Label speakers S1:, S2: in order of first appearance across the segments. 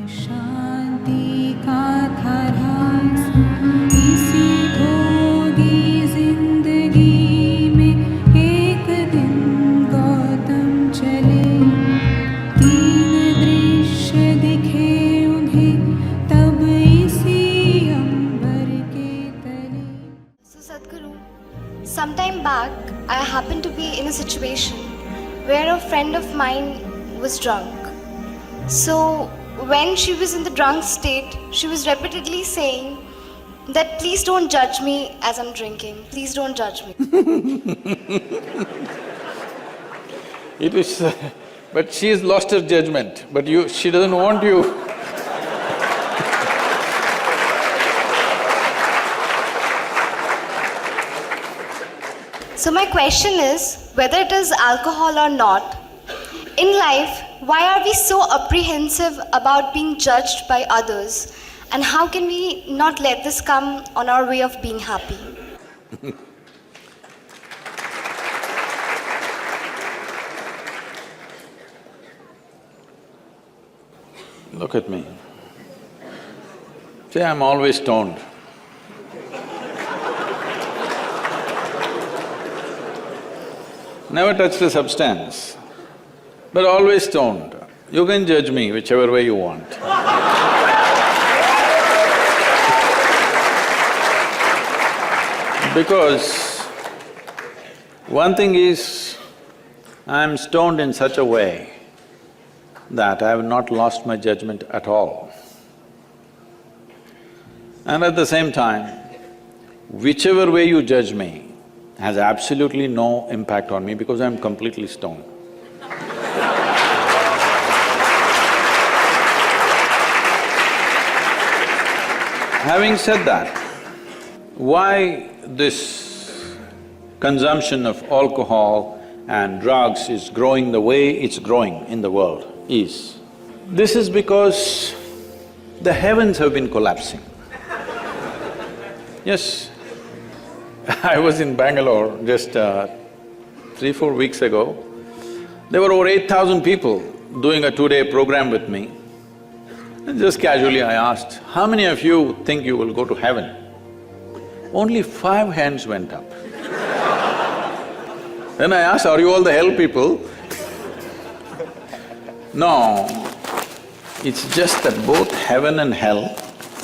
S1: शांति का था राज, इसी भोगी जिंदगी में एक दिन गौतम चले। तीन दृश्य दिखे उन्हें तब इसी अंबर के तले।
S2: So Sadhguru, sometime back I happened to be in a situation where a friend of mine was drunk. So when she was in the drunk state, she was repeatedly saying that please don't judge me as I'm drinking, please don't judge me.
S3: It is… but she's lost her judgment, but she doesn't want you.
S2: So my question is, whether it is alcohol or not, in life, why are we so apprehensive about being judged by others? And how can we not let this come on our way of being happy?
S3: Look at me. See, I'm always stoned. Never touched a substance, but always stoned. You can judge me whichever way you want. Because one thing is, I'm stoned in such a way that I have not lost my judgment at all. And at the same time, whichever way you judge me has absolutely no impact on me because I'm completely stoned. Having said that, why this consumption of alcohol and drugs is growing the way it's growing in the world is, this is because the heavens have been collapsing. Yes, I was in Bangalore just 3-4 weeks ago. There were over 8,000 people doing a 2-day program with me. And just casually I asked, how many of you think you will go to heaven? Only 5 hands went up. Then I asked, are you all the hell people? No, it's just that both heaven and hell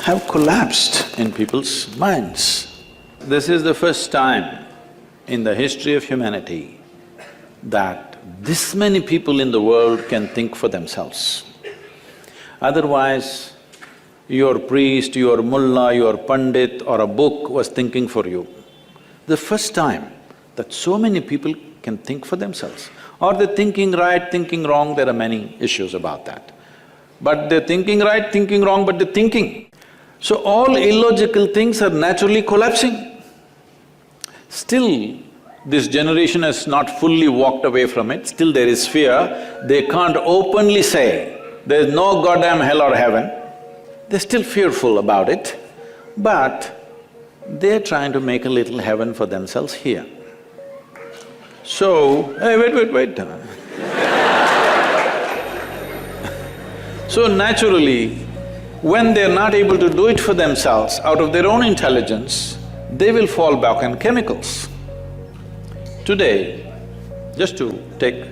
S3: have collapsed in people's minds. This is the first time in the history of humanity that this many people in the world can think for themselves. Otherwise, your priest, your mullah, your pandit or a book was thinking for you. The first time that so many people can think for themselves. Or they're thinking right, thinking wrong, there are many issues about that. But they're thinking right, thinking wrong, but they're thinking. So all illogical things are naturally collapsing. Still, this generation has not fully walked away from it, still there is fear. They can't openly say, there's no goddamn hell or heaven. They're still fearful about it, but they're trying to make a little heaven for themselves here. So, hey, wait. So naturally, when they're not able to do it for themselves out of their own intelligence, they will fall back on chemicals. Today, just to take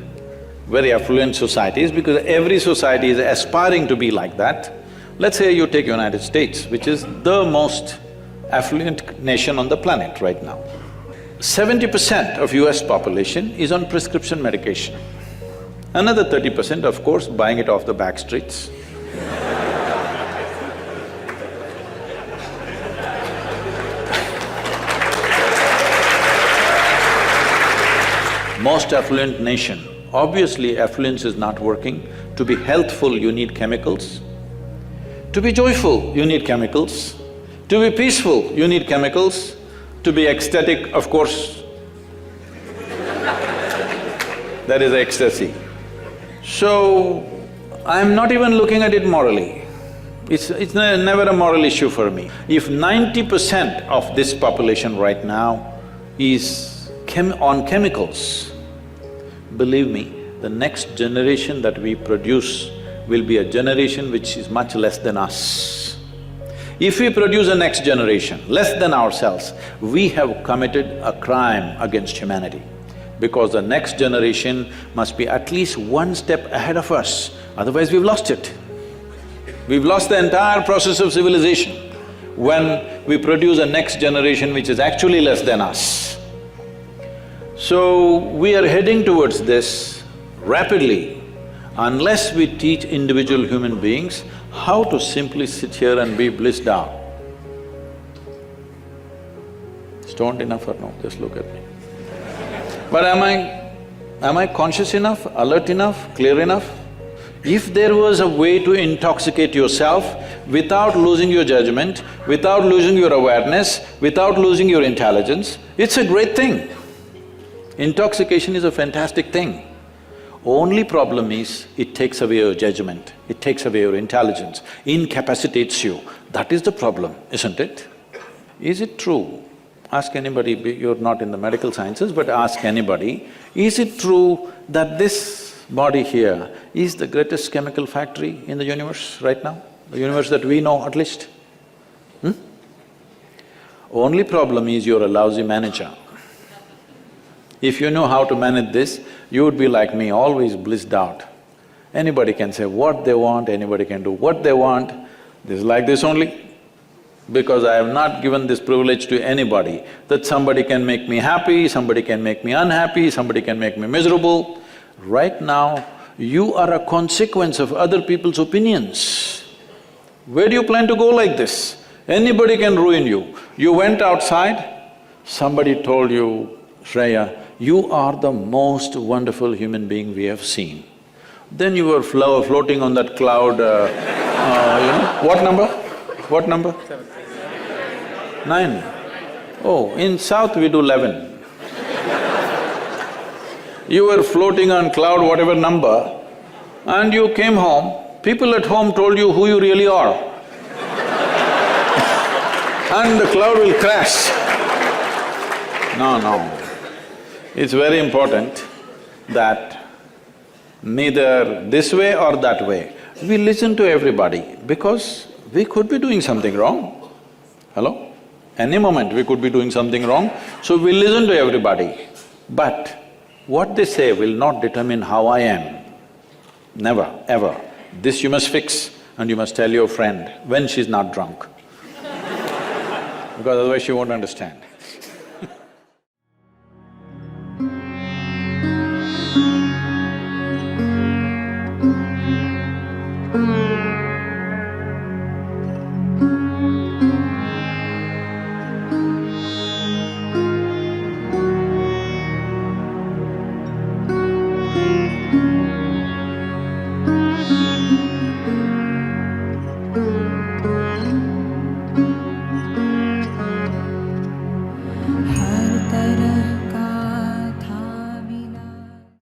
S3: very affluent societies, because every society is aspiring to be like that, let's say you take United States, which is the most affluent nation on the planet right now. 70% of US population is on prescription medication. Another 30%, of course, buying it off the back streets. Most affluent nation, obviously affluence is not working. To be healthful, you need chemicals. To be joyful, you need chemicals. To be peaceful, you need chemicals. To be ecstatic, of course, that is ecstasy. So, I'm not even looking at it morally. It's never a moral issue for me. If 90% of this population right now is on chemicals, believe me, the next generation that we produce will be a generation which is much less than us. If we produce a next generation less than ourselves, we have committed a crime against humanity, because the next generation must be at least one step ahead of us, otherwise we've lost it. We've lost the entire process of civilization when we produce a next generation which is actually less than us. So, we are heading towards this rapidly unless we teach individual human beings how to simply sit here and be blissed out. Stoned enough or no? Just look at me. But am I conscious enough, alert enough, clear enough? If there was a way to intoxicate yourself without losing your judgment, without losing your awareness, without losing your intelligence, it's a great thing. Intoxication is a fantastic thing. Only problem is, it takes away your judgment, it takes away your intelligence, incapacitates you. That is the problem, isn't it? Is it true? Ask anybody, you're not in the medical sciences, but ask anybody, is it true that this body here is the greatest chemical factory in the universe right now? The universe that we know at least? Only problem is you're a lousy manager. If you know how to manage this, you would be like me, always blissed out. Anybody can say what they want, anybody can do what they want. This is like this only. Because I have not given this privilege to anybody, that somebody can make me happy, somebody can make me unhappy, somebody can make me miserable. Right now, you are a consequence of other people's opinions. Where do you plan to go like this? Anybody can ruin you. You went outside, somebody told you, Shreya, you are the most wonderful human being we have seen. Then you were floating on that cloud, what number? What number? 9. Oh, in South we do 11. You were floating on cloud whatever number, and you came home, people at home told you who you really are. And the cloud will crash. No. It's very important that neither this way or that way, we listen to everybody because we could be doing something wrong. Hello? Any moment we could be doing something wrong, so we listen to everybody. But what they say will not determine how I am. Never, ever. This you must fix and you must tell your friend when she's not drunk. Because otherwise she won't understand.